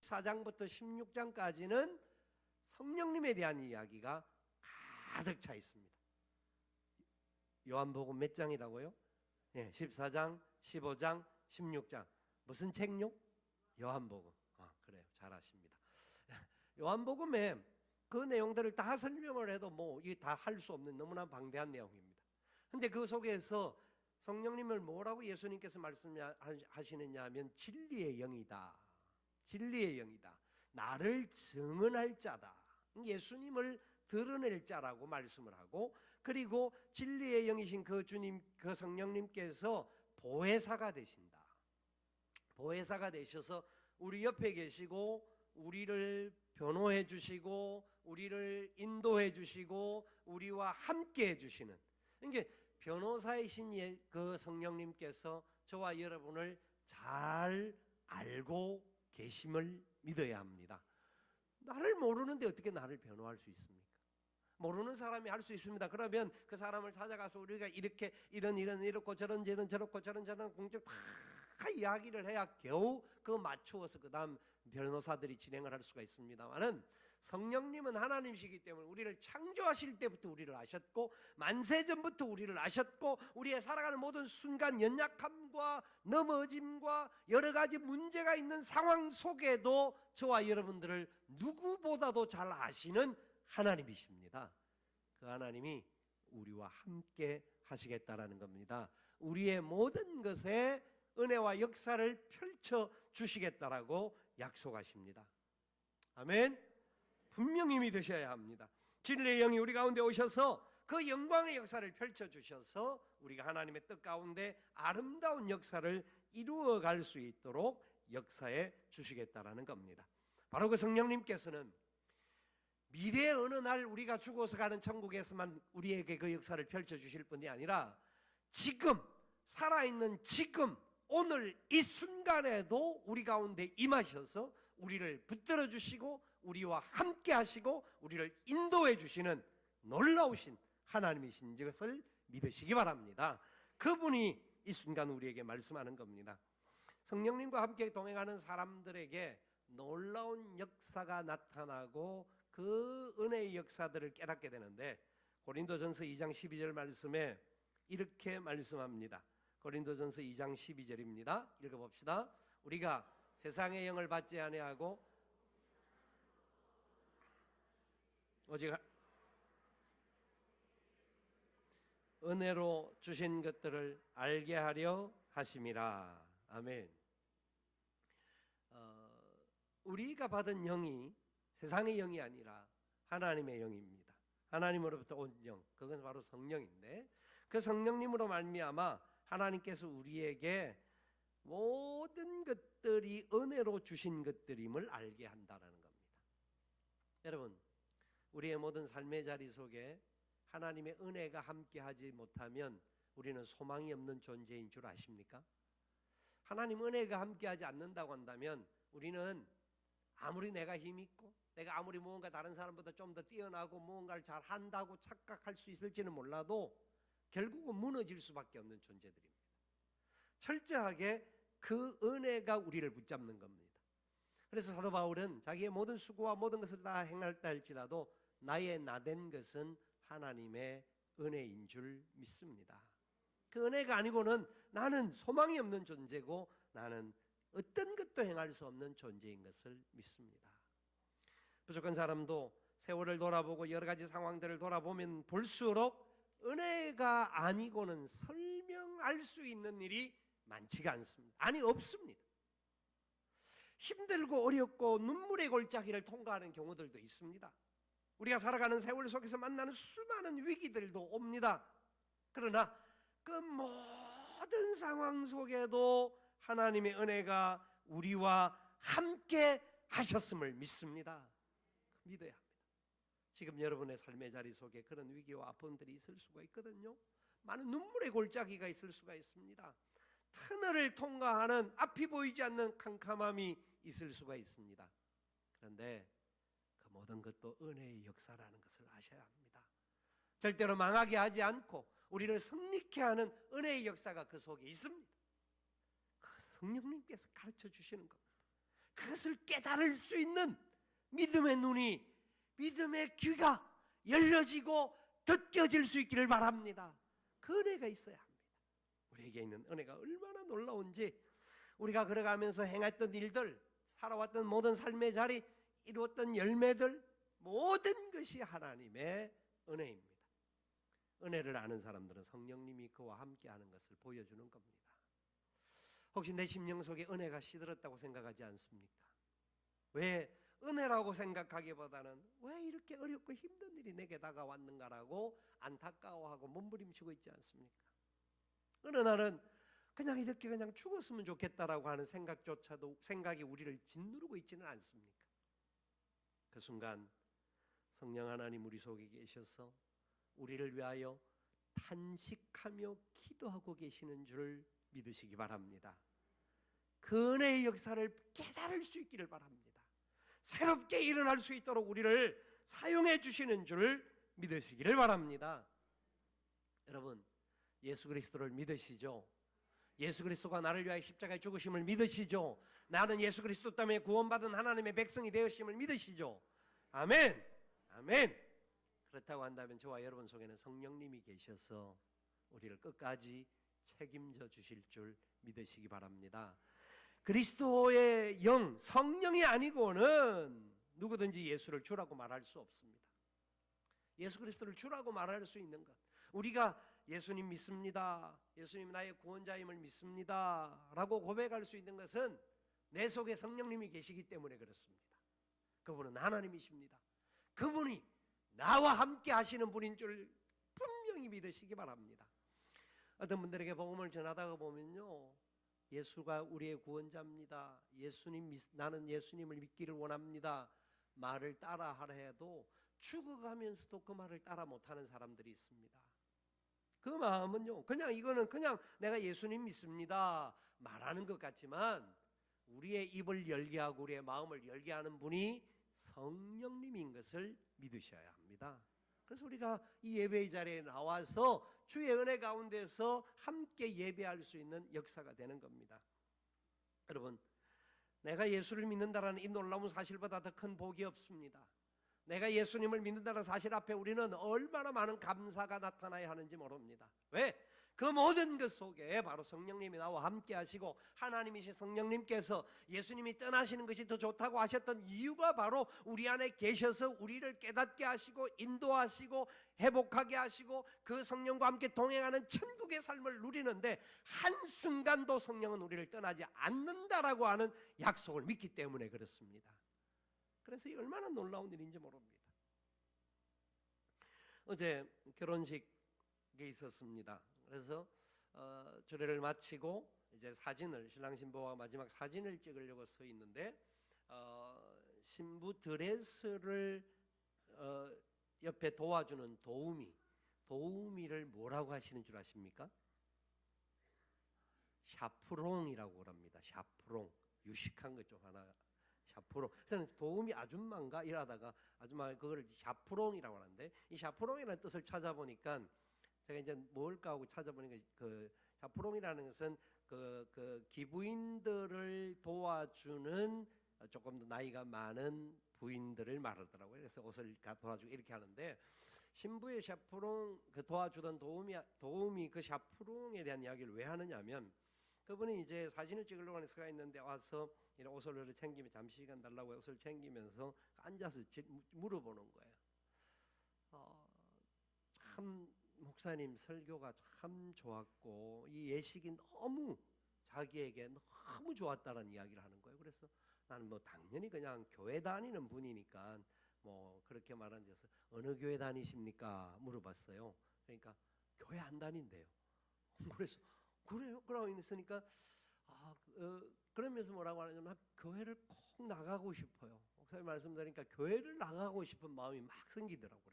4장부터 16장까지는 성령님에 대한 이야기가 가득 차 있습니다. 요한복음 몇 장이라고요? 14장, 15장, 16장. 무슨 책요? 요한복음. 그래요. 잘 아십니다. 요한복음에 그 내용들을 다 설명을 해도 이게 다 할 수 없는 너무나 방대한 내용입니다. 근데 그 속에서 성령님을 뭐라고 예수님께서 말씀하시느냐 하면 진리의 영이다. 진리의 영이다. 나를 증언할 자다. 예수님을 드러낼 자라고 말씀을 하고, 그리고 진리의 영이신 그 주님, 그 성령님께서 보혜사가 되신다. 보혜사가 되셔서 우리 옆에 계시고 우리를 변호해 주시고 우리를 인도해 주시고 우리와 함께 해 주시는, 이게 변호사이신 그 성령님께서 저와 여러분을 잘 알고 계심을 믿어야 합니다. 나를 모르는데 어떻게 나를 변호할 수 있습니까? 모르는 사람이 할 수 있습니다. 그러면 그 사람을 찾아가서 우리가 이렇게 이렇고 저렇고 저런 공적 다 이야기를 해야 겨우 그 맞추어서 그 다음 변호사들이 진행을 할 수가 있습니다만은, 성령님은 하나님이시기 때문에 우리를 창조하실 때부터 우리를 아셨고 만세전부터 우리를 아셨고 우리의 살아가는 모든 순간 연약함과 넘어짐과 여러 가지 문제가 있는 상황 속에도 저와 여러분들을 누구보다도 잘 아시는 하나님이십니다. 그 하나님이 우리와 함께 하시겠다라는 겁니다. 우리의 모든 것에 은혜와 역사를 펼쳐 주시겠다라고 약속하십니다. 아멘. 분명히 믿으셔야 합니다. 진리의 영이 우리 가운데 오셔서 그 영광의 역사를 펼쳐 주셔서 우리가 하나님의 뜻 가운데 아름다운 역사를 이루어 갈 수 있도록 역사해 주시겠다라는 겁니다. 바로 그 성령님께서는 미래의 어느 날 우리가 죽어서 가는 천국에서만 우리에게 그 역사를 펼쳐 주실 뿐이 아니라 지금 살아있는 지금 오늘 이 순간에도 우리 가운데 임하셔서 우리를 붙들어 주시고 우리와 함께 하시고 우리를 인도해 주시는 놀라우신 하나님이신 것을 믿으시기 바랍니다. 그분이 이 순간 우리에게 말씀하는 겁니다. 성령님과 함께 동행하는 사람들에게 놀라운 역사가 나타나고 그 은혜의 역사들을 깨닫게 되는데, 고린도전서 2장 12절 말씀에 이렇게 말씀합니다. 고린도전서 2장 12절입니다. 읽어봅시다. 우리가 세상의 영을 받지 아니하고 오직 은혜로 주신 것들을 알게 하려 하심이라. 아멘. 우리가 받은 영이 세상의 영이 아니라 하나님의 영입니다. 하나님으로부터 온 영, 그것은 바로 성령인데, 그 성령님으로 말미암아 하나님께서 우리에게 모든 것들이 은혜로 주신 것들임을 알게 한다는 겁니다. 여러분, 우리의 모든 삶의 자리 속에 하나님의 은혜가 함께하지 못하면 우리는 소망이 없는 존재인 줄 아십니까? 하나님 은혜가 함께하지 않는다고 한다면 우리는 아무리 내가 힘이 있고 내가 아무리 무언가 다른 사람보다 좀 더 뛰어나고 무언가를 잘 한다고 착각할 수 있을지는 몰라도 결국은 무너질 수밖에 없는 존재들입니다. 철저하게 그 은혜가 우리를 붙잡는 겁니다. 그래서 사도 바울은 자기의 모든 수고와 모든 것을 다 행할다 할지라도 나의 나된 것은 하나님의 은혜인 줄 믿습니다. 그 은혜가 아니고는 나는 소망이 없는 존재고 나는 어떤 것도 행할 수 없는 존재인 것을 믿습니다. 부족한 사람도 세월을 돌아보고 여러 가지 상황들을 돌아보면 볼수록 은혜가 아니고는 설명할 수 있는 일이 많지가 않습니다. 아니, 없습니다. 힘들고 어렵고 눈물의 골짜기를 통과하는 경우들도 있습니다. 우리가 살아가는 세월 속에서 만나는 수많은 위기들도 옵니다. 그러나 그 모든 상황 속에도 하나님의 은혜가 우리와 함께 하셨음을 믿습니다. 믿어야 합니다. 지금 여러분의 삶의 자리 속에 그런 위기와 아픔들이 있을 수가 있거든요. 많은 눈물의 골짜기가 있을 수가 있습니다. 터널을 통과하는 앞이 보이지 않는 캄캄함이 있을 수가 있습니다. 그런데 그 모든 것도 은혜의 역사라는 것을 아셔야 합니다. 절대로 망하게 하지 않고 우리를 승리케 하는 은혜의 역사가 그 속에 있습니다. 그 성령님께서 가르쳐 주시는 겁니다. 그것을 깨달을 수 있는 믿음의 눈이, 믿음의 귀가 열려지고 듣겨질 수 있기를 바랍니다. 그 은혜가 있어야 합니다. 우리에게 있는 은혜가 얼마나 놀라운지, 우리가 걸어가면서 행했던 일들, 살아왔던 모든 삶의 자리, 이루었던 열매들, 모든 것이 하나님의 은혜입니다. 은혜를 아는 사람들은 성령님이 그와 함께하는 것을 보여주는 겁니다. 혹시 내 심령 속에 은혜가 시들었다고 생각하지 않습니까? 왜 은혜라고 생각하기보다는 왜 이렇게 어렵고 힘든 일이 내게 다가왔는가라고 안타까워하고 몸부림치고 있지 않습니까? 어느 날은 그냥 이렇게 그냥 죽었으면 좋겠다라고 하는 생각이 우리를 짓누르고 있지는 않습니까? 그 순간 성령 하나님 우리 속에 계셔서 우리를 위하여 탄식하며 기도하고 계시는 줄 믿으시기 바랍니다. 그 은혜의 역사를 깨달을 수 있기를 바랍니다. 새롭게 일어날 수 있도록 우리를 사용해 주시는 줄 믿으시기를 바랍니다. 여러분, 예수 그리스도를 믿으시죠? 예수 그리스도가 나를 위하여 십자가에 죽으심을 믿으시죠? 나는 예수 그리스도 때문에 구원받은 하나님의 백성이 되었음을 믿으시죠? 아멘. 아멘. 그렇다고 한다면 저와 여러분 속에는 성령님이 계셔서 우리를 끝까지 책임져 주실 줄 믿으시기 바랍니다. 그리스도의 영, 성령이 아니고는 누구든지 예수를 주라고 말할 수 없습니다. 예수 그리스도를 주라고 말할 수 있는 것, 우리가 예수님 믿습니다, 예수님 나의 구원자임을 믿습니다 라고 고백할 수 있는 것은 내 속에 성령님이 계시기 때문에 그렇습니다. 그분은 하나님이십니다. 그분이 나와 함께 하시는 분인 줄 분명히 믿으시기 바랍니다. 어떤 분들에게 복음을 전하다가 보면요, 예수가 우리의 구원자입니다, 나는 예수님을 믿기를 원합니다 말을 따라하라 해도 죽어가면서도 그 말을 따라 못하는 사람들이 있습니다. 그 마음은요, 이거는 그냥 내가 예수님 믿습니다 말하는 것 같지만 우리의 입을 열게 하고 우리의 마음을 열게 하는 분이 성령님인 것을 믿으셔야 합니다. 그래서 우리가 이 예배의 자리에 나와서 주의 은혜 가운데서 함께 예배할 수 있는 역사가 되는 겁니다. 여러분, 내가 예수를 믿는다라는 이 놀라운 사실보다 더 큰 복이 없습니다. 내가 예수님을 믿는다는 사실 앞에 우리는 얼마나 많은 감사가 나타나야 하는지 모릅니다. 왜? 그 모든 것 속에 바로 성령님이 나와 함께 하시고 하나님이신 성령님께서 예수님이 떠나시는 것이 더 좋다고 하셨던 이유가 바로 우리 안에 계셔서 우리를 깨닫게 하시고 인도하시고 회복하게 하시고 그 성령과 함께 동행하는 천국의 삶을 누리는데 한순간도 성령은 우리를 떠나지 않는다라고 하는 약속을 믿기 때문에 그렇습니다. 그래서 이 얼마나 놀라운 일인지 모릅니다. 어제 결혼식이 있었습니다. 그래서 주례를 마치고 이제 신랑 신부와 마지막 사진을 찍으려고 서 있는데 신부 드레스를 옆에 도와주는 도우미를 뭐라고 하시는 줄 아십니까? 샤프롱이라고 그럽니다. 샤프롱, 유식한 것 좀 하나. 샤프롱. 저는 도우미 아줌마인가 이러다가 아줌마 그걸 샤프롱이라고 하는데, 이 샤프롱이라는 뜻을 찾아보니까 제가 이제 뭘까 하고 찾아보니까 그 샤프롱이라는 것은 그 기부인들을 도와주는 조금 더 나이가 많은 부인들을 말하더라고요. 그래서 옷을 도와주고 이렇게 하는데, 신부의 샤프롱, 그 도와주던 도우미 그 샤프롱에 대한 이야기를 왜 하느냐면, 그분이 이제 사진을 찍으려고 하는 수가 있는데 와서 이런 옷을 챙기면 잠시 시간 달라고 옷을 챙기면서 앉아서 물어보는 거예요. 참 목사님 설교가 참 좋았고 이 예식이 너무 자기에게 너무 좋았다는 이야기를 하는 거예요. 그래서 나는 뭐 당연히 그냥 교회 다니는 분이니까 뭐 그렇게 말한 데서 어느 교회 다니십니까 물어봤어요. 그러니까 교회 안 다닌대요. 그래서 그래요? 그러고 있으니까 그러면서 뭐라고 하냐면 교회를 꼭 나가고 싶어요. 목사님 말씀드리니까 교회를 나가고 싶은 마음이 막 생기더라고요.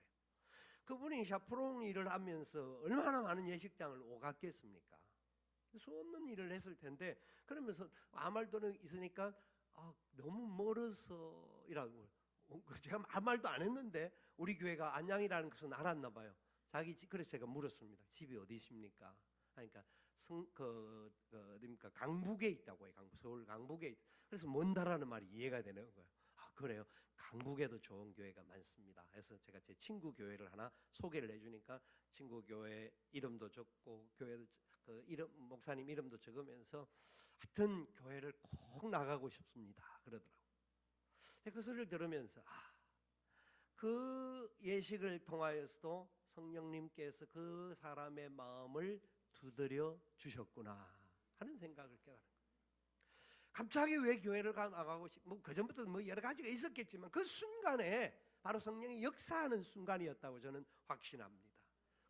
그분이 샤프롱 일을 하면서 얼마나 많은 예식장을 오갔겠습니까? 수없는 일을 했을 텐데, 그러면서 아무 말도 있으니까 너무 멀어서 이라고, 제가 아무 말도 안 했는데 우리 교회가 안양이라는 것은 알았나 봐요. 그래서 제가 물었습니다. 집이 어디십니까? 그러니까 어디입니까? 강북에 있다고 해요. 서울 강북에. 그래서 먼다라는 말이 이해가 되는 거예요. 아, 그래요? 강북에도 좋은 교회가 많습니다. 그래서 제가 제 친구 교회를 하나 소개를 해주니까 친구 교회 이름도 적고 교회 그 이름 목사님 이름도 적으면서 하여튼 교회를 꼭 나가고 싶습니다 그러더라고요. 그 소리를 들으면서 그 예식을 통하여서도 성령님께서 그 사람의 마음을 두드려 주셨구나 하는 생각을 깨달은 거예요. 갑자기 왜 교회를 나가고 싶고 그 전부터 뭐 여러 가지가 있었겠지만 그 순간에 바로 성령이 역사하는 순간이었다고 저는 확신합니다.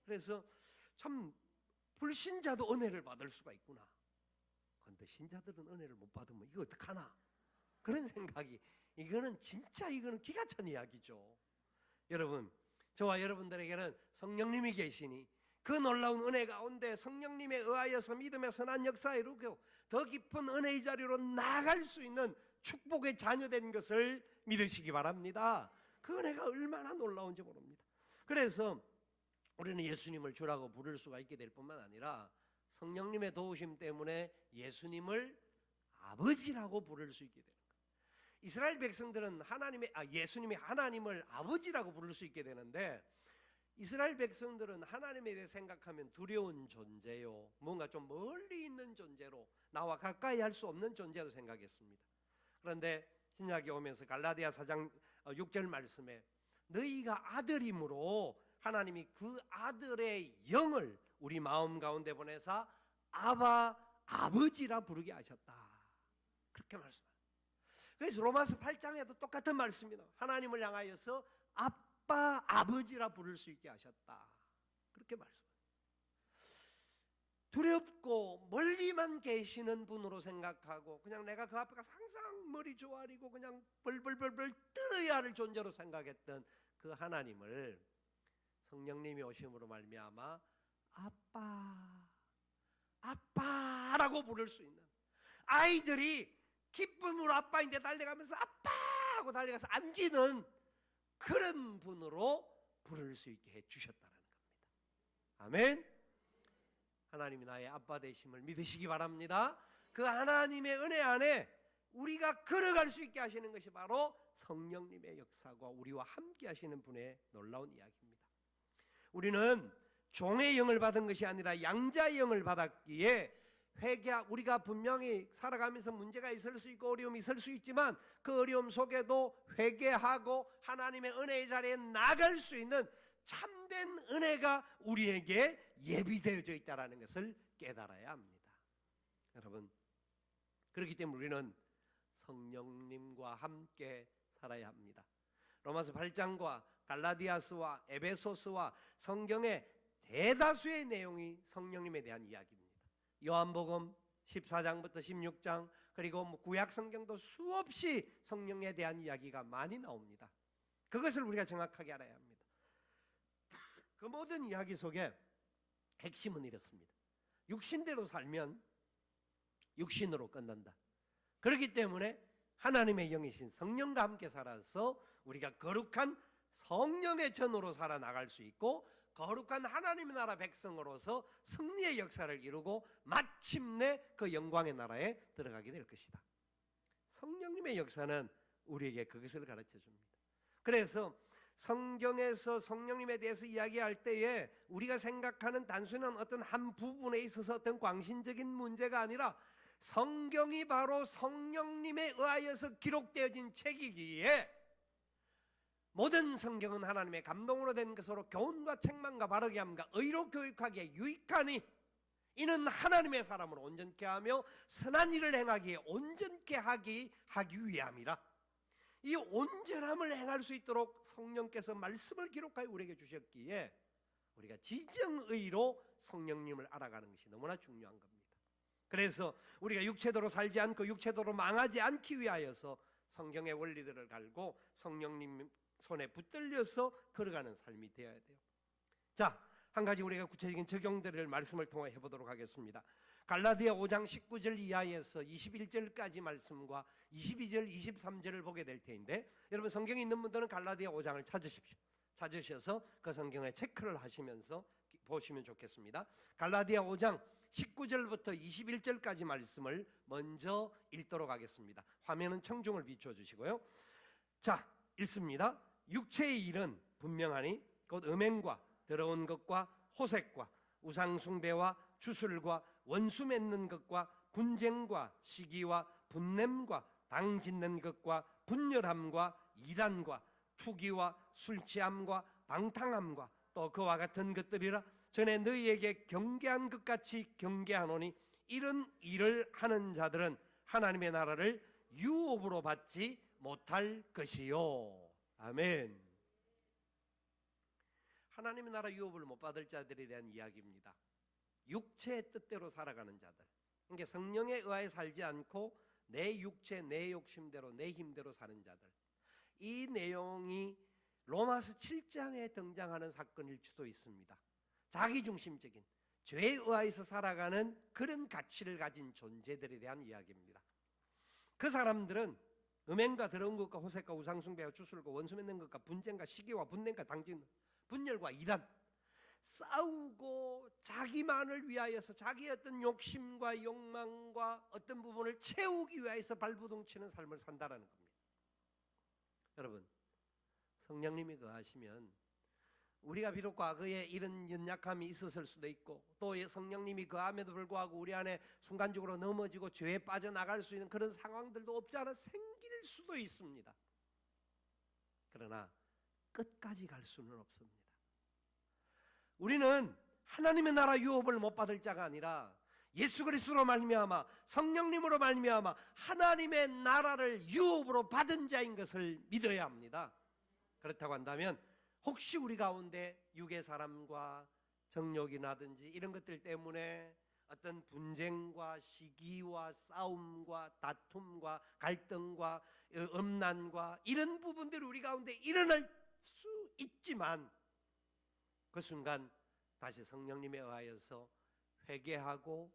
그래서 참 불신자도 은혜를 받을 수가 있구나. 그런데 신자들은 은혜를 못 받으면 이거 어떡하나 그런 생각이, 이거는 기가 찬 이야기죠. 여러분, 저와 여러분들에게는 성령님이 계시니 그 놀라운 은혜 가운데 성령님에 의하여서 믿음의 선한 역사에 이루고 더 깊은 은혜의 자리로 나아갈 수 있는 축복의 자녀된 것을 믿으시기 바랍니다. 그 은혜가 얼마나 놀라운지 모릅니다. 그래서 우리는 예수님을 주라고 부를 수가 있게 될 뿐만 아니라 성령님의 도우심 때문에 예수님을 아버지라고 부를 수 있게 되는 거예요. 이스라엘 백성들은 예수님이 하나님을 아버지라고 부를 수 있게 되는데, 이스라엘 백성들은 하나님에 대해 생각하면 두려운 존재요, 뭔가 좀 멀리 있는 존재로, 나와 가까이 할 수 없는 존재로 생각했습니다. 그런데 신약에 오면서 갈라디아 4장 6절 말씀에 너희가 아들임으로 하나님이 그 아들의 영을 우리 마음 가운데 보내사 아바 아버지라 부르게 하셨다, 그렇게 말씀합니다. 그래서 로마서 8장에도 똑같은 말씀입니다. 하나님을 향하여서 아빠 아버지라 부를 수 있게 하셨다, 그렇게 말씀합니다. 두렵고 멀리만 계시는 분으로 생각하고 그냥 내가 그 앞에 가서 항상 머리 조아리고 그냥 벌벌벌벌 떨어야 할 존재로 생각했던 그 하나님을 성령님이 오심으로 말미암아 아빠라고 부를 수 있는, 아이들이 기쁨으로 아빠인데 달려가면서 아빠하고 달려가서 안기는 그런 분으로 부를 수 있게 해주셨다는 겁니다. 아멘. 하나님이 나의 아빠 되심을 믿으시기 바랍니다. 그 하나님의 은혜 안에 우리가 걸어갈 수 있게 하시는 것이 바로 성령님의 역사가 우리와 함께 하시는 분의 놀라운 이야기입니다. 우리는 종의 영을 받은 것이 아니라 양자의 영을 받았기에 우리가 분명히 살아가면서 문제가 있을 수 있고 어려움이 있을 수 있지만 그 어려움 속에도 회개하고 하나님의 은혜의 자리에 나갈 수 있는 참된 은혜가 우리에게 예비되어져 있다는 것을 깨달아야 합니다. 여러분, 그렇기 때문에 우리는 성령님과 함께 살아야 합니다. 로마서 8장과 갈라디아서와 에베소서와 성경의 대다수의 내용이 성령님에 대한 이야기입니다. 요한복음 14장부터 16장, 그리고 구약 성경도 수없이 성령에 대한 이야기가 많이 나옵니다. 그것을 우리가 정확하게 알아야 합니다. 그 모든 이야기 속에 핵심은 이렇습니다. 육신대로 살면 육신으로 끝난다. 그렇기 때문에 하나님의 영이신 성령과 함께 살아서 우리가 거룩한 성령의 전으로 살아나갈 수 있고 거룩한 하나님의 나라 백성으로서 승리의 역사를 이루고 마침내 그 영광의 나라에 들어가게 될 것이다. 성령님의 역사는 우리에게 그것을 가르쳐 줍니다. 그래서 성경에서 성령님에 대해서 이야기할 때에 우리가 생각하는 단순한 어떤 한 부분에 있어서 어떤 광신적인 문제가 아니라 성경이 바로 성령님에 의하여서 기록되어진 책이기에 모든 성경은 하나님의 감동으로 된 것으로 교훈과 책망과 바르게 함과 의로 교육하기에 유익하니 이는 하나님의 사람을 온전케 하며 선한 일을 행하기에 온전케 하기 위함이라. 이 온전함을 행할 수 있도록 성령께서 말씀을 기록하여 우리에게 주셨기에 우리가 지정의로 성령님을 알아가는 것이 너무나 중요한 겁니다. 그래서 우리가 육체대로 살지 않고 육체대로 망하지 않기 위하여서 성경의 원리들을 갈고 성령님 손에 붙들려서 걸어가는 삶이 되어야 돼요. 자, 한 가지 우리가 구체적인 적용들을 말씀을 통해 해보도록 하겠습니다. 갈라디아 5장 19절 이하에서 21절까지 말씀과 22절, 23절을 보게 될 텐데, 여러분 성경이 있는 분들은 갈라디아 5장을 찾으십시오. 찾으셔서 그 성경에 체크를 하시면서 보시면 좋겠습니다. 갈라디아 5장 19절부터 21절까지 말씀을 먼저 읽도록 하겠습니다. 화면은 청중을 비춰주시고요. 자, 읽습니다. 육체의 일은 분명하니 곧 음행과 더러운 것과 호색과 우상숭배와 주술과 원수 맺는 것과 분쟁과 시기와 분냄과 당 짓는 것과 분열함과 이란과 투기와 술취함과 방탕함과 또 그와 같은 것들이라. 전에 너희에게 경계한 것 같이 경계하노니 이런 일을 하는 자들은 하나님의 나라를 유업으로 받지 못할 것이요. 아멘. 하나님의 나라 유업을 못 받을 자들에 대한 이야기입니다. 육체의 뜻대로 살아가는 자들, 그러니까 성령에 의하여 살지 않고 내 육체, 내 욕심대로, 내 힘대로 사는 자들. 이 내용이 로마서 7장에 등장하는 사건일 수도 있습니다. 자기중심적인 죄에 의하여서 살아가는 그런 가치를 가진 존재들에 대한 이야기입니다. 그 사람들은 음행과 더러운 것과 호색과 우상숭배와 주술과 원수 맺는 것과 분쟁과 시기와 분냄과 당짓는 분열과 이단, 싸우고 자기만을 위하여서 자기의 어떤 욕심과 욕망과 어떤 부분을 채우기 위해서 발부둥치는 삶을 산다라는 겁니다. 여러분, 성령님이 거하시면 우리가 비록 과거에 이런 연약함이 있었을 수도 있고 또 성령님이 거함에도 불구하고 우리 안에 순간적으로 넘어지고 죄에 빠져나갈 수 있는 그런 상황들도 없지 않아 생길 수도 있습니다. 그러나 끝까지 갈 수는 없습니다. 우리는 하나님의 나라 유업을 못 받을 자가 아니라 예수 그리스도로 말미암아 성령님으로 말미암아 하나님의 나라를 유업으로 받은 자인 것을 믿어야 합니다. 그렇다고 한다면 혹시 우리 가운데 육의 사람과 정욕이라든지 이런 것들 때문에 어떤 분쟁과 시기와 싸움과 다툼과 갈등과 음란과 이런 부분들이 우리 가운데 일어날 수 있지만 그 순간 다시 성령님에 의하여서 회개하고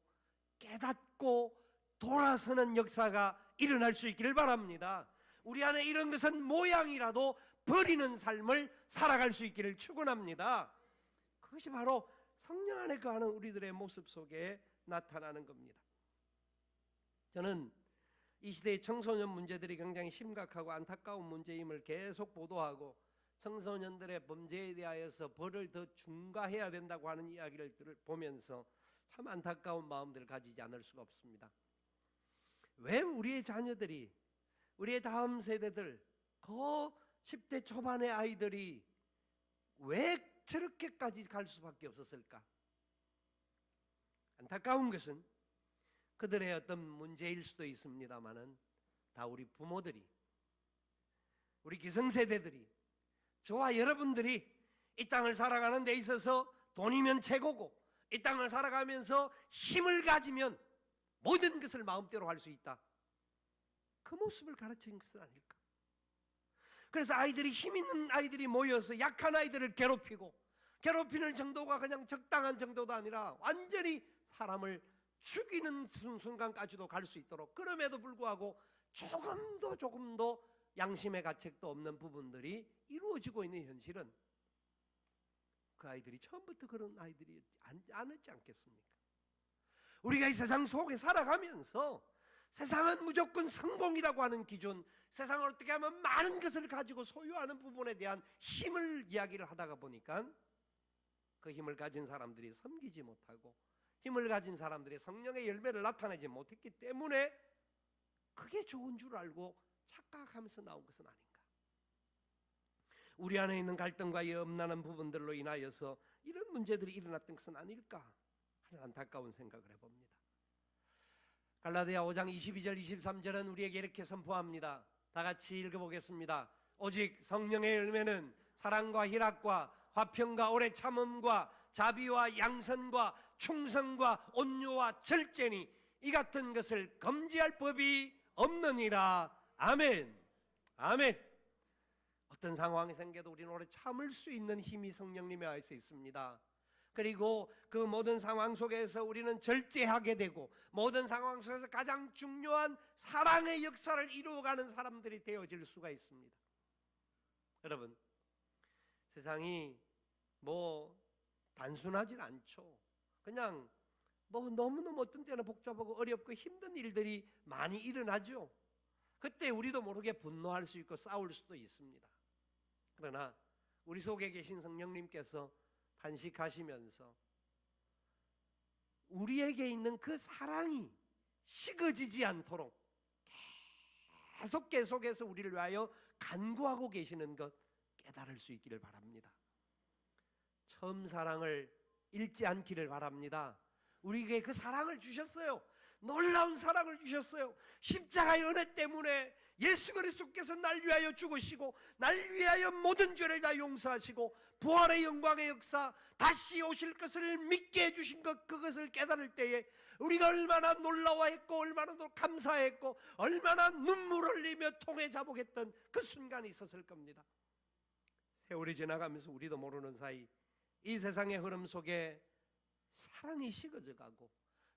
깨닫고 돌아서는 역사가 일어날 수 있기를 바랍니다. 우리 안에 이런 것은 모양이라도 버리는 삶을 살아갈 수 있기를 축원합니다. 그것이 바로 성령 안에 거하는 우리들의 모습 속에 나타나는 겁니다. 저는 이 시대의 청소년 문제들이 굉장히 심각하고 안타까운 문제임을 계속 보도하고 청소년들의 범죄에 대하여서 벌을 더 중과해야 된다고 하는 이야기를 보면서 참 안타까운 마음들을 가지지 않을 수가 없습니다. 왜 우리의 자녀들이, 우리의 다음 세대들, 그 10대 초반의 아이들이 왜 저렇게까지 갈 수밖에 없었을까? 안타까운 것은 그들의 어떤 문제일 수도 있습니다만은 다 우리 부모들이, 우리 기성세대들이, 저와 여러분들이 이 땅을 살아가는 데 있어서 돈이면 최고고 이 땅을 살아가면서 힘을 가지면 모든 것을 마음대로 할 수 있다. 그 모습을 가르친 것은 아닐까? 그래서 아이들이 힘 있는 아이들이 모여서 약한 아이들을 괴롭히는 정도가 그냥 적당한 정도도 아니라 완전히 사람을 죽이는 순간까지도 갈 수 있도록, 그럼에도 불구하고 조금도 양심의 가책도 없는 부분들이 이루어지고 있는 현실은 그 아이들이 처음부터 그런 아이들이 아니지 않겠습니까? 우리가 이 세상 속에 살아가면서 세상은 무조건 성공이라고 하는 기준, 세상을 어떻게 하면 많은 것을 가지고 소유하는 부분에 대한 힘을 이야기를 하다가 보니까 그 힘을 가진 사람들이 섬기지 못하고 힘을 가진 사람들이 성령의 열매를 나타내지 못했기 때문에 그게 좋은 줄 알고 착각하면서 나온 것은 아닌가. 우리 안에 있는 갈등과 염려하는 부분들로 인하여서 이런 문제들이 일어났던 것은 아닐까 하는 안타까운 생각을 해봅니다. 갈라디아 5장 22절 23절은 우리에게 이렇게 선포합니다. 다 같이 읽어보겠습니다. 오직 성령의 열매는 사랑과 희락과 화평과 오래 참음과 자비와 양선과 충성과 온유와 절제니 이 같은 것을 금지할 법이 없느니라. 아멘. 아멘. 어떤 상황이 생겨도 우리는 오래 참을 수 있는 힘이 성령님의 안에 있습니다. 그리고 그 모든 상황 속에서 우리는 절제하게 되고 모든 상황 속에서 가장 중요한 사랑의 역사를 이루어가는 사람들이 되어질 수가 있습니다. 여러분, 세상이 단순하진 않죠. 그냥 뭐 너무너무 어떤 때는 복잡하고 어렵고 힘든 일들이 많이 일어나죠. 그때 우리도 모르게 분노할 수 있고 싸울 수도 있습니다. 그러나 우리 속에 계신 성령님께서 탄식하시면서 우리에게 있는 그 사랑이 식어지지 않도록 계속해서 우리를 위하여 간구하고 계시는 것 깨달을 수 있기를 바랍니다. 처음 사랑을 잃지 않기를 바랍니다. 우리에게 그 사랑을 주셨어요. 놀라운 사랑을 주셨어요. 십자가의 은혜 때문에 예수 그리스도께서 날 위하여 죽으시고 날 위하여 모든 죄를 다 용서하시고 부활의 영광의 역사, 다시 오실 것을 믿게 해주신 것, 그것을 깨달을 때에 우리가 얼마나 놀라워했고 얼마나 감사했고 얼마나 눈물 흘리며 통해 자복했던 그 순간이 있었을 겁니다. 세월이 지나가면서 우리도 모르는 사이 이 세상의 흐름 속에 사랑이 식어져 가고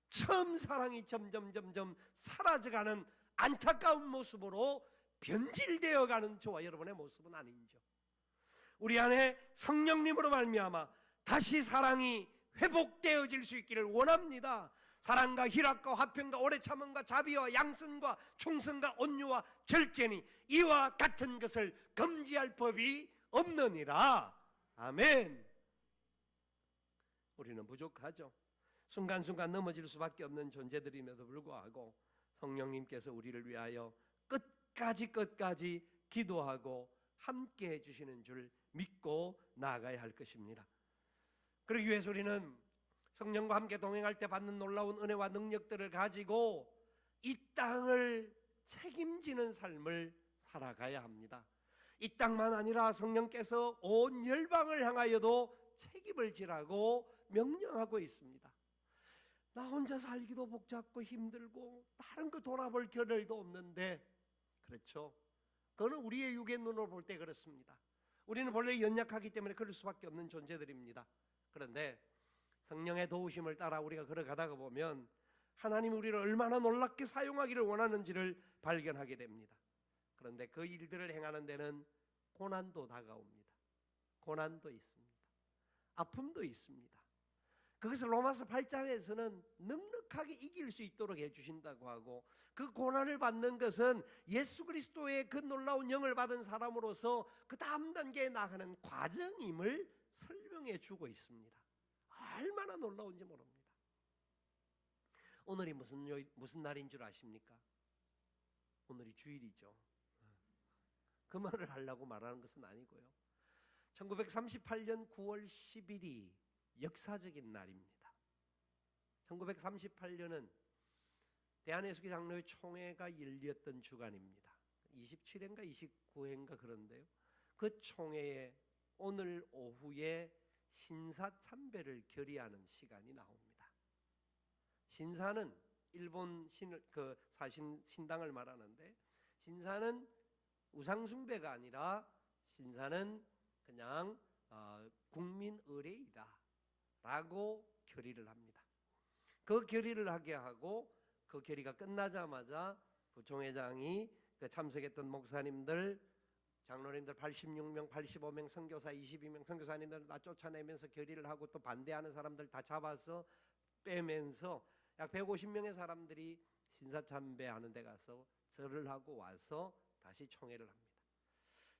처음 사랑이 점점 사라져가는 안타까운 모습으로 변질되어 가는 저와 여러분의 모습은 아닌지요. 우리 안에 성령님으로 말미암아 다시 사랑이 회복되어질 수 있기를 원합니다. 사랑과 희락과 화평과 오래 참음과 자비와 양선과 충성과 온유와 절제니 이와 같은 것을 금지할 법이 없느니라. 아멘. 우리는 부족하죠. 순간순간 넘어질 수밖에 없는 존재들임에도 불구하고 성령님께서 우리를 위하여 끝까지 기도하고 함께 해주시는 줄 믿고 나아가야 할 것입니다. 그러기 위해서 우리는 성령과 함께 동행할 때 받는 놀라운 은혜와 능력들을 가지고 이 땅을 책임지는 삶을 살아가야 합니다. 이 땅만 아니라 성령께서 온 열방을 향하여도 책임을 지라고 명령하고 있습니다. 나 혼자 살기도 복잡고 힘들고 다른 거 돌아볼 겨를도 없는데, 그렇죠? 그거는 우리의 육의 눈으로 볼 때 그렇습니다. 우리는 본래 연약하기 때문에 그럴 수밖에 없는 존재들입니다. 그런데 성령의 도우심을 따라 우리가 걸어가다가 보면 하나님이 우리를 얼마나 놀랍게 사용하기를 원하는지를 발견하게 됩니다. 그런데 그 일들을 행하는 데는 고난도 다가옵니다. 고난도 있습니다. 아픔도 있습니다. 그것을 로마서 8장에서는 넉넉하게 이길 수 있도록 해주신다고 하고, 그 고난을 받는 것은 예수 그리스도의 그 놀라운 영을 받은 사람으로서 그 다음 단계에 나가는 과정임을 설명해 주고 있습니다. 얼마나 놀라운지 모릅니다. 오늘이 무슨 날인 줄 아십니까? 오늘이 주일이죠. 그 말을 하려고 말하는 것은 아니고요. 1938년 9월 10일이 역사적인 날입니다. 1938년은 대한예수교 장로회 총회가 열렸던 주간입니다. 27회인가 29회인가 그런데요. 그 총회에 오늘 오후에 신사참배를 결의하는 시간이 나옵니다. 신사는 일본 신당을 말하는데, 신사는 우상숭배가 아니라 신사는 그냥 국민 의례이다 라고 결의를 합니다. 그 결의를 하게 하고, 그 결의가 끝나자마자 부총회장이 그 참석했던 목사님들, 장로님들 86명, 85명, 선교사 22명, 선교사님들 다 쫓아내면서 결의를 하고, 또 반대하는 사람들 다 잡아서 빼면서 약 150명의 사람들이 신사참배하는 데 가서 절을 하고 와서 다시 총회를 합니다.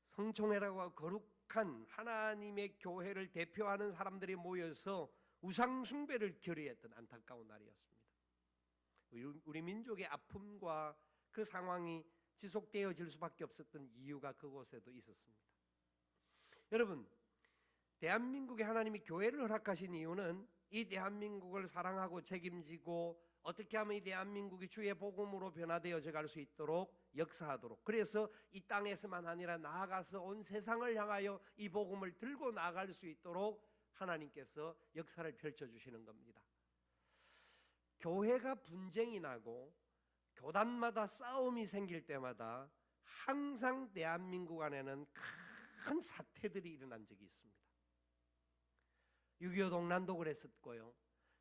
성총회라고 하고 거룩한 하나님의 교회를 대표하는 사람들이 모여서 우상숭배를 결의했던 안타까운 날이었습니다. 우리 민족의 아픔과 그 상황이 지속되어질 수밖에 없었던 이유가 그곳에도 있었습니다. 여러분, 대한민국에 하나님이 교회를 허락하신 이유는 이 대한민국을 사랑하고 책임지고 어떻게 하면 이 대한민국이 주의 복음으로 변화되어져 갈 수 있도록 역사하도록, 그래서 이 땅에서만 아니라 나아가서 온 세상을 향하여 이 복음을 들고 나아갈 수 있도록 하나님께서 역사를 펼쳐주시는 겁니다. 교회가 분쟁이 나고 교단마다 싸움이 생길 때마다 항상 대한민국 안에는 큰 사태들이 일어난 적이 있습니다. 6.25 동란도 그랬었고요.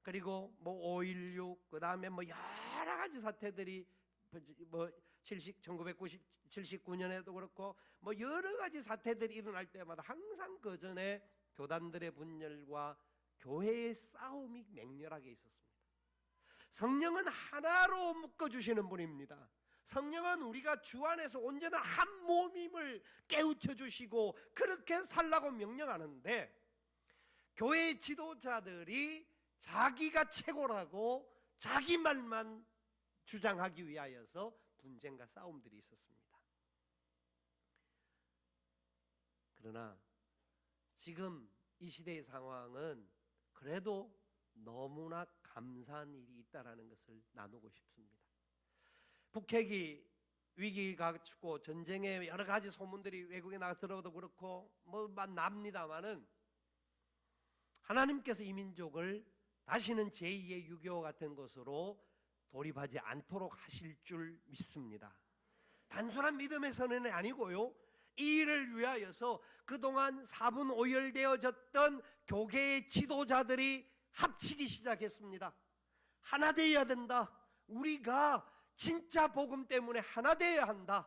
그리고 5.16, 그 다음에 여러 가지 사태들이 1979년에도 그렇고 여러 가지 사태들이 일어날 때마다 항상 그 전에 교단들의 분열과 교회의 싸움이 맹렬하게 있었습니다. 성령은 하나로 묶어주시는 분입니다. 성령은 우리가 주 안에서 온전한 한 몸임을 깨우쳐 주시고 그렇게 살라고 명령하는데, 교회 지도자들이 자기가 최고라고 자기 말만 주장하기 위하여서 분쟁과 싸움들이 있었습니다. 그러나 지금 이 시대의 상황은 그래도 너무나 감사한 일이 있다라는 것을 나누고 싶습니다. 북핵이 위기가 갖고 전쟁의 여러 가지 소문들이 외국에 나가 들어도 그렇고 납니다만은, 하나님께서 이 민족을 다시는 제2의 6.25 같은 것으로 돌입하지 않도록 하실 줄 믿습니다. 단순한 믿음의 선언이 아니고요, 이 일을 위하여서 그동안 사분오열되어졌던 교계의 지도자들이 합치기 시작했습니다. 하나 되어야 된다. 우리가 진짜 복음 때문에 하나 되어야 한다.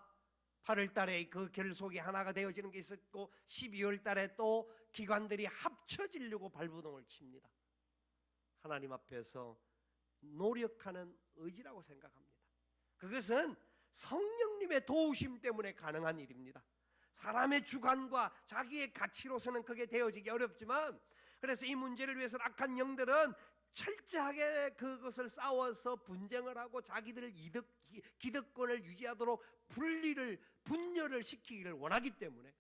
8월 달에 그 결속이 하나가 되어지는 게 있었고, 12월 달에 또 기관들이 합쳐지려고 발버둥을 칩니다. 하나님 앞에서 노력하는 의지라고 생각합니다. 그것은 성령님의 도우심 때문에 가능한 일입니다. 사람의 주관과 자기의 가치로서는 그게 되어지기 어렵지만, 그래서 이 문제를 위해서 악한 영들은 철저하게 그것을 싸워서 분쟁을 하고 자기들 기득권을 유지하도록 분열을 시키기를 원하기 때문에,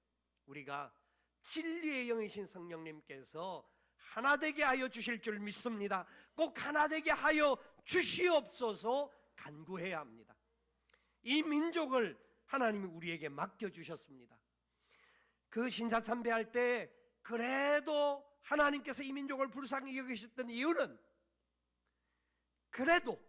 우리가 진리의 영이신 성령님께서 하나 되게 하여 주실 줄 믿습니다. 꼭 하나 되게 하여 주시옵소서 간구해야 합니다. 이 민족을 하나님이 우리에게 맡겨주셨습니다. 그 신사참배할 때 그래도 하나님께서 이 민족을 불쌍히 여기셨던 이유는, 그래도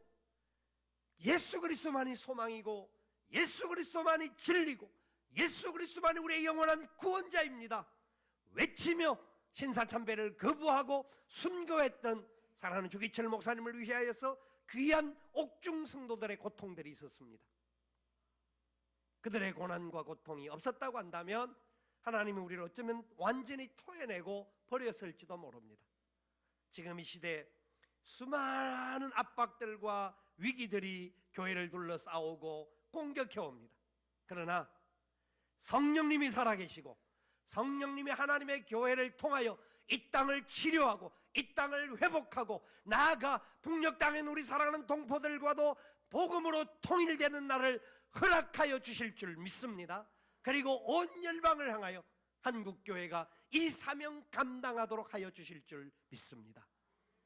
예수 그리스도만이 소망이고 예수 그리스도만이 진리고 예수 그리스도만이 우리의 영원한 구원자입니다 외치며 신사참배를 거부하고 순교했던 사랑하는 주기철 목사님을 위하여서 귀한 옥중 성도들의 고통들이 있었습니다. 그들의 고난과 고통이 없었다고 한다면 하나님이 우리를 어쩌면 완전히 토해내고 버렸을지도 모릅니다. 지금 이 시대에 수많은 압박들과 위기들이 교회를 둘러싸오고 공격해옵니다. 그러나 성령님이 살아계시고 성령님이 하나님의 교회를 통하여 이 땅을 치료하고 이 땅을 회복하고 나아가 북녘 땅에 우리 사랑하는 동포들과도 복음으로 통일되는 날을 허락하여 주실 줄 믿습니다. 그리고 온 열방을 향하여 한국교회가 이 사명 감당하도록 하여 주실 줄 믿습니다.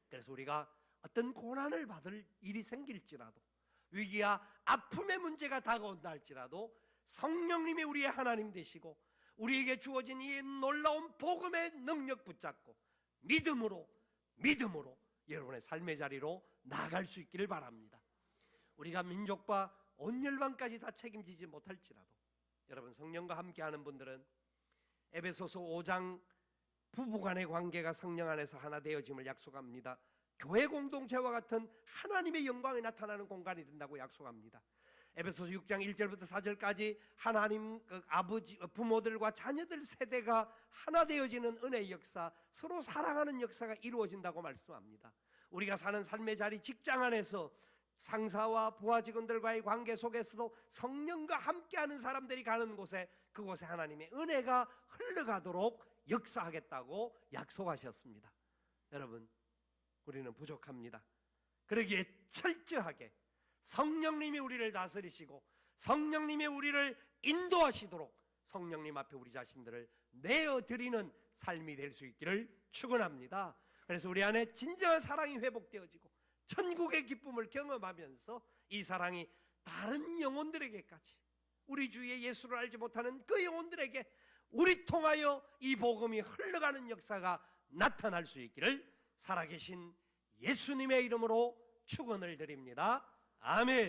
그래서 우리가 어떤 고난을 받을 일이 생길지라도, 위기와 아픔의 문제가 다가온다 할지라도 성령님이 우리의 하나님 되시고 우리에게 주어진 이 놀라운 복음의 능력 붙잡고 믿음으로 여러분의 삶의 자리로 나아갈 수 있기를 바랍니다. 우리가 민족과 온 열방까지 다 책임지지 못할지라도 여러분, 성령과 함께하는 분들은 에베소서 5장 부부간의 관계가 성령 안에서 하나 되어짐을 약속합니다. 교회 공동체와 같은 하나님의 영광이 나타나는 공간이 된다고 약속합니다. 에베소서 6장 1절부터 4절까지 하나님 아버지 부모들과 자녀들 세대가 하나 되어지는 은혜의 역사, 서로 사랑하는 역사가 이루어진다고 말씀합니다. 우리가 사는 삶의 자리, 직장 안에서 상사와 부하 직원들과의 관계 속에서도 성령과 함께하는 사람들이 가는 곳에, 그곳에 하나님의 은혜가 흘러가도록 역사하겠다고 약속하셨습니다. 여러분, 우리는 부족합니다. 그러기에 철저하게 성령님이 우리를 다스리시고 성령님이 우리를 인도하시도록 성령님 앞에 우리 자신들을 내어드리는 삶이 될 수 있기를 축원합니다. 그래서 우리 안에 진정한 사랑이 회복되어지고 천국의 기쁨을 경험하면서 이 사랑이 다른 영혼들에게까지, 우리 주의 예수를 알지 못하는 그 영혼들에게 우리 통하여 이 복음이 흘러가는 역사가 나타날 수 있기를 살아계신 예수님의 이름으로 축원을 드립니다. 아멘.